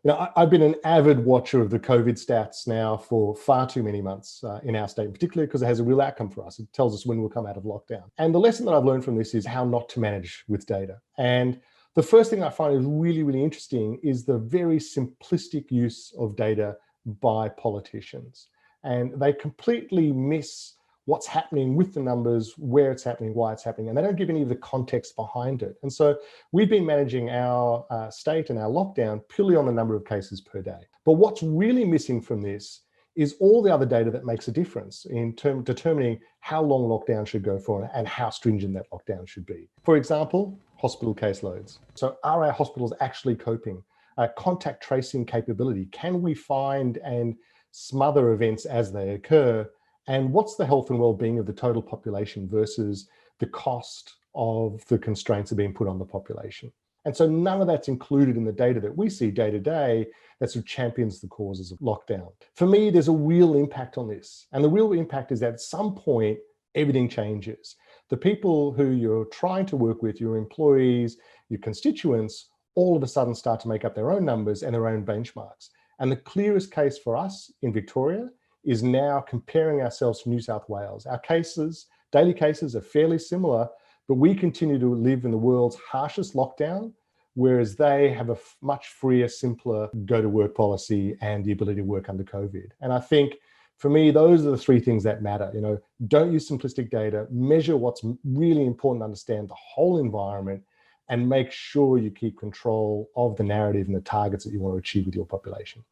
I've been an avid watcher of the COVID stats now for far too many months in our state, particularly because it has a real outcome for us. It tells us when we'll come out of lockdown. And the lesson that I've learned from this is how not to manage with data. And the first thing I find is really, really interesting is the very simplistic use of data by politicians. And they completely miss what's happening with the numbers, where it's happening, why it's happening, and they don't give any of the context behind it. And so we've been managing our state and our lockdown purely on the number of cases per day. But what's really missing from this is all the other data that makes a difference in determining how long lockdown should go for and how stringent that lockdown should be. For example, hospital caseloads. So are our hospitals actually coping? Contact tracing capability. Can we find and smother events as they occur? And what's the health and well-being of the total population versus the cost of the constraints that are being put on the population? And so none of that's included in the data that we see day to day that sort of champions the causes of lockdown. For me, there's a real impact on this. And the real impact is that at some point, everything changes. The people who you're trying to work with, your employees, your constituents, all of a sudden start to make up their own numbers and their own benchmarks. And the clearest case for us in Victoria is now comparing ourselves to New South Wales. Our cases, daily cases, are fairly similar, but we continue to live in the world's harshest lockdown, whereas they have a much freer, simpler go-to-work policy and the ability to work under COVID. And I think, for me, those are the three things that matter. Don't use simplistic data, measure what's really important to understand the whole environment, and make sure you keep control of the narrative and the targets that you want to achieve with your population.